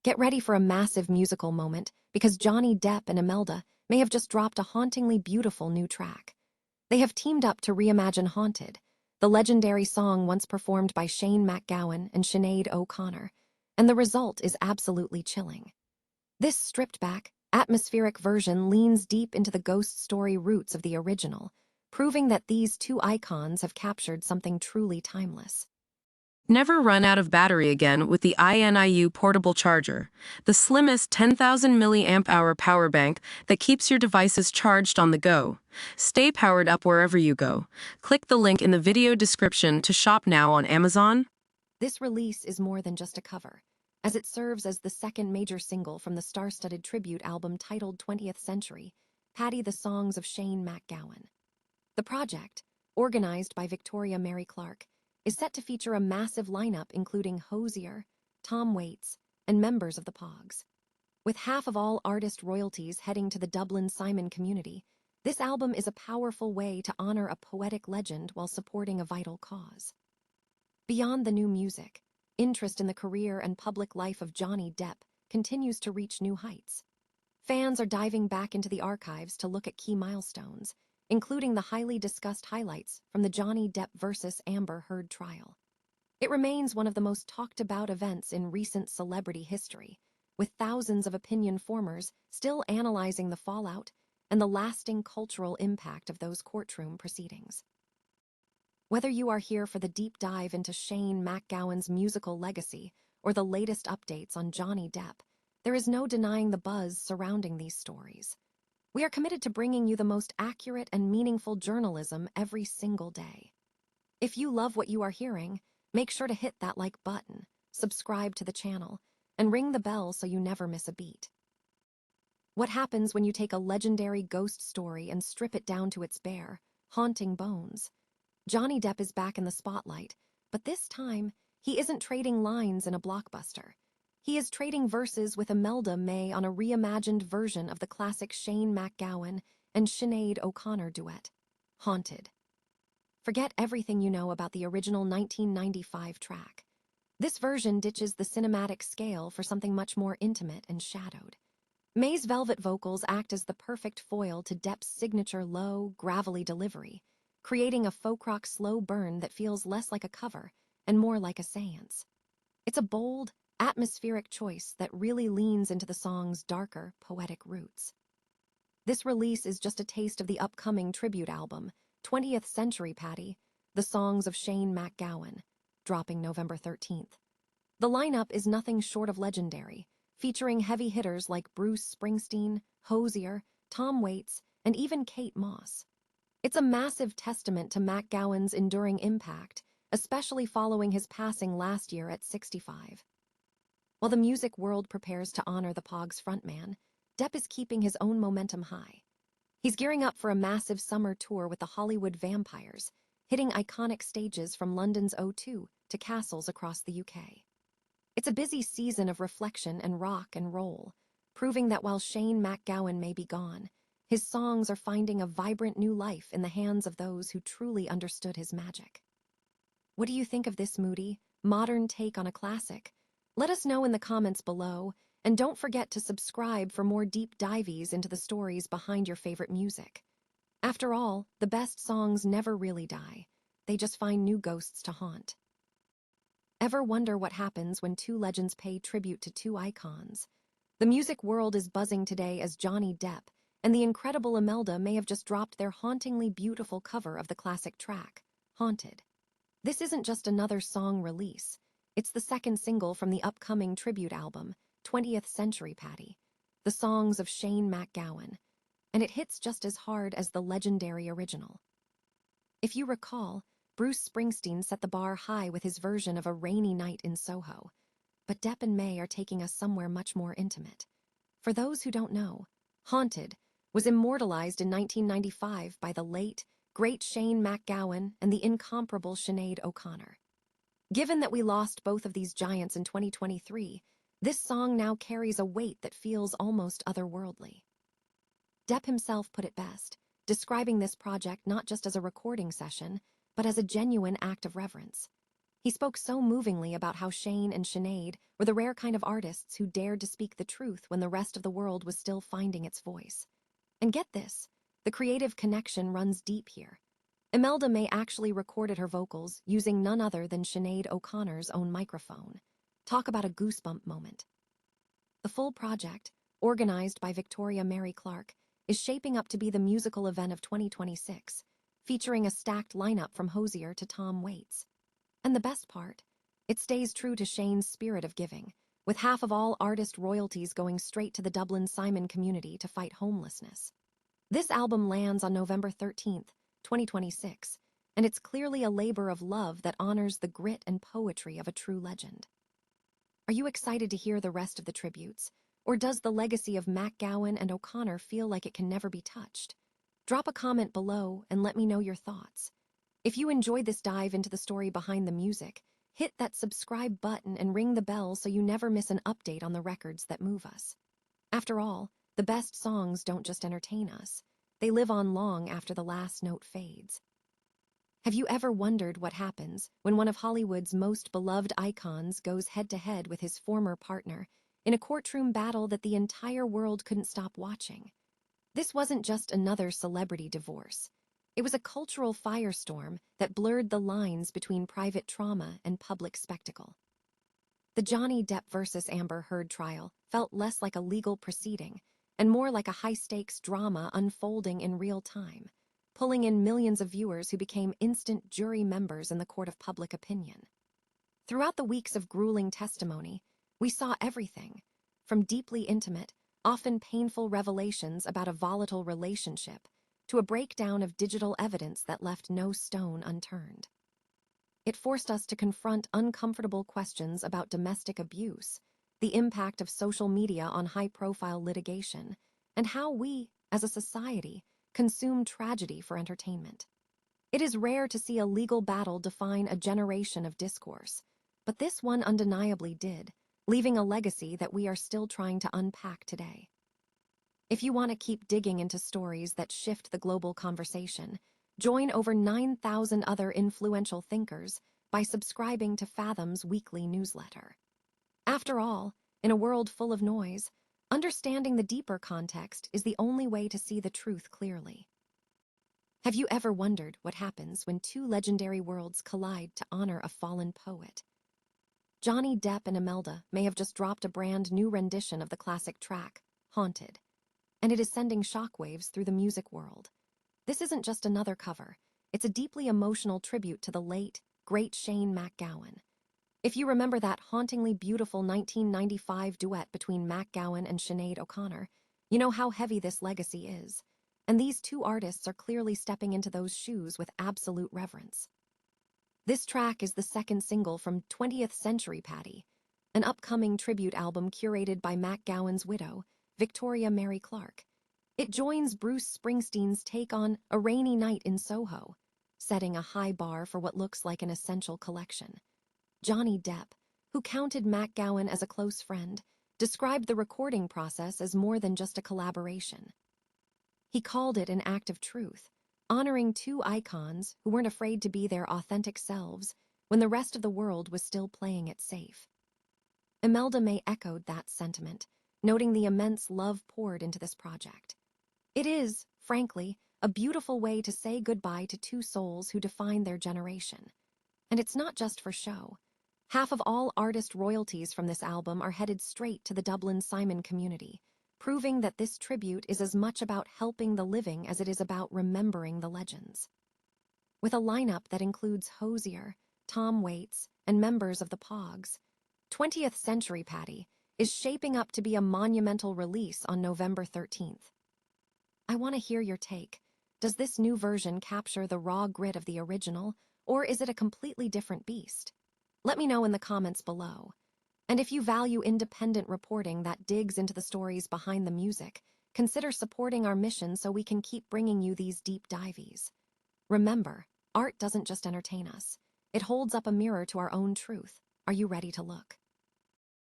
Get ready for a massive musical moment because Johnny Depp and Imelda May have just dropped a hauntingly beautiful new track. They have teamed up to reimagine Haunted, the legendary song once performed by Shane MacGowan and Sinéad O'Connor, and the result is absolutely chilling. This stripped-back, atmospheric version leans deep into the ghost story roots of the original, proving that these two icons have captured something truly timeless. Never run out of battery again with the INIU portable charger, the slimmest 10,000 mAh power bank that keeps your devices charged on the go. Stay powered up wherever you go. Click the link in the video description to shop now on Amazon. This release is more than just a cover, as it serves as the second major single from the star-studded tribute album titled 20th Century Paddy, the Songs of Shane MacGowan. The project, organized by Victoria Mary Clark, is set to feature a massive lineup including Hozier, Tom Waits, and members of the Pogs. With half of all artist royalties heading to the Dublin Simon Community, this album is a powerful way to honor a poetic legend while supporting a vital cause. Beyond the new music, interest in the career and public life of Johnny Depp continues to reach new heights. Fans are diving back into the archives to look at key milestones, including the highly discussed highlights from the Johnny Depp versus Amber Heard trial. It remains one of the most talked-about events in recent celebrity history, with thousands of opinion formers still analyzing the fallout and the lasting cultural impact of those courtroom proceedings. Whether you are here for the deep dive into Shane MacGowan's musical legacy or the latest updates on Johnny Depp, there is no denying the buzz surrounding these stories. We are committed to bringing you the most accurate and meaningful journalism every single day. If you love what you are hearing, make sure to hit that like button, subscribe to the channel, and ring the bell so you never miss a beat. What happens when you take a legendary ghost story and strip it down to its bare, haunting bones? Johnny Depp is back in the spotlight, but this time, he isn't trading lines in a blockbuster. He is trading verses with Imelda May on a reimagined version of the classic Shane MacGowan and Sinéad O'Connor duet, Haunted. Forget everything you know about the original 1995 track. This version ditches the cinematic scale for something much more intimate and shadowed. May's velvet vocals act as the perfect foil to Depp's signature low, gravelly delivery, creating a folk rock slow burn that feels less like a cover and more like a seance. It's a bold, atmospheric choice that really leans into the song's darker, poetic roots. This release is just a taste of the upcoming tribute album, 20th Century Paddy, The Songs of Shane MacGowan, dropping November 13th. The lineup is nothing short of legendary, featuring heavy hitters like Bruce Springsteen, Hozier, Tom Waits, and even Kate Moss. It's a massive testament to MacGowan's enduring impact, especially following his passing last year at 65. While the music world prepares to honor the Pogs frontman, Depp is keeping his own momentum high. He's gearing up for a massive summer tour with the Hollywood Vampires, hitting iconic stages from London's O2 to castles across the UK. It's a busy season of reflection and rock and roll, proving that while Shane MacGowan may be gone, his songs are finding a vibrant new life in the hands of those who truly understood his magic. What do you think of this moody, modern take on a classic? Let us know in the comments below, and don't forget to subscribe for more deep dives into the stories behind your favorite music. After all, the best songs never really die. They just find new ghosts to haunt. Ever wonder what happens when two legends pay tribute to two icons? The music world is buzzing today as Johnny Depp and the incredible Imelda May have just dropped their hauntingly beautiful cover of the classic track, Haunted. This isn't just another song release. It's the second single from the upcoming tribute album, 20th Century Paddy, The Songs of Shane MacGowan, and it hits just as hard as the legendary original. If you recall, Bruce Springsteen set the bar high with his version of A Rainy Night in Soho, but Depp and May are taking us somewhere much more intimate. For those who don't know, Haunted was immortalized in 1995 by the late, great Shane MacGowan and the incomparable Sinéad O'Connor. Given that we lost both of these giants in 2023, this song now carries a weight that feels almost otherworldly. Depp himself put it best, describing this project not just as a recording session, but as a genuine act of reverence. He spoke so movingly about how Shane and Sinéad were the rare kind of artists who dared to speak the truth when the rest of the world was still finding its voice. And get this, the creative connection runs deep here. Imelda May actually recorded her vocals using none other than Sinead O'Connor's own microphone. Talk about a goosebump moment. The full project, organized by Victoria Mary Clark, is shaping up to be the musical event of 2026, featuring a stacked lineup from Hozier to Tom Waits. And the best part, it stays true to Shane's spirit of giving, with half of all artist royalties going straight to the Dublin Simon Community to fight homelessness. This album lands on November 13th, 2026, and it's clearly a labor of love that honors the grit and poetry of a true legend. Are you excited to hear the rest of the tributes, or does the legacy of MacGowan and O'Connor feel like it can never be touched? Drop a comment below and let me know your thoughts. If you enjoyed this dive into the story behind the music, hit that subscribe button and ring the bell so you never miss an update on the records that move us. After all, the best songs don't just entertain us, they live on long after the last note fades. Have you ever wondered what happens when one of Hollywood's most beloved icons goes head-to-head with his former partner in a courtroom battle that the entire world couldn't stop watching? This wasn't just another celebrity divorce. It was a cultural firestorm that blurred the lines between private trauma and public spectacle. The Johnny Depp versus Amber Heard trial felt less like a legal proceeding and more like a high-stakes drama unfolding in real time, pulling in millions of viewers who became instant jury members in the court of public opinion. Throughout the weeks of grueling testimony, we saw everything, from deeply intimate, often painful revelations about a volatile relationship to a breakdown of digital evidence that left no stone unturned. It forced us to confront uncomfortable questions about domestic abuse, the impact of social media on high-profile litigation, and how we, as a society, consume tragedy for entertainment. It is rare to see a legal battle define a generation of discourse, but this one undeniably did, leaving a legacy that we are still trying to unpack today. If you want to keep digging into stories that shift the global conversation, join over 9,000 other influential thinkers by subscribing to Fathom's weekly newsletter. After all, in a world full of noise, understanding the deeper context is the only way to see the truth clearly. Have you ever wondered what happens when two legendary worlds collide to honor a fallen poet? Johnny Depp and Imelda may have just dropped a brand new rendition of the classic track, Haunted, and it is sending shockwaves through the music world. This isn't just another cover, it's a deeply emotional tribute to the late, great Shane MacGowan. If you remember that hauntingly beautiful 1995 duet between MacGowan and Sinead O'Connor, you know how heavy this legacy is. And these two artists are clearly stepping into those shoes with absolute reverence. This track is the second single from 20th Century Paddy, an upcoming tribute album curated by MacGowan's widow, Victoria Mary Clark. It joins Bruce Springsteen's take on A Rainy Night in Soho, setting a high bar for what looks like an essential collection. Johnny Depp, who counted MacGowan as a close friend, described the recording process as more than just a collaboration. He called it an act of truth, honoring two icons who weren't afraid to be their authentic selves when the rest of the world was still playing it safe. Imelda May echoed that sentiment, noting the immense love poured into this project. It is, frankly, a beautiful way to say goodbye to two souls who define their generation. And it's not just for show. Half of all artist royalties from this album are headed straight to the Dublin Simon Community, proving that this tribute is as much about helping the living as it is about remembering the legends. With a lineup that includes Hozier, Tom Waits, and members of the Pogs, 20th Century Paddy is shaping up to be a monumental release on November 13th. I want to hear your take. Does this new version capture the raw grit of the original, or is it a completely different beast? Let me know in the comments below. And if you value independent reporting that digs into the stories behind the music, consider supporting our mission so we can keep bringing you these deep dives. Remember, art doesn't just entertain us. It holds up a mirror to our own truth. Are you ready to look?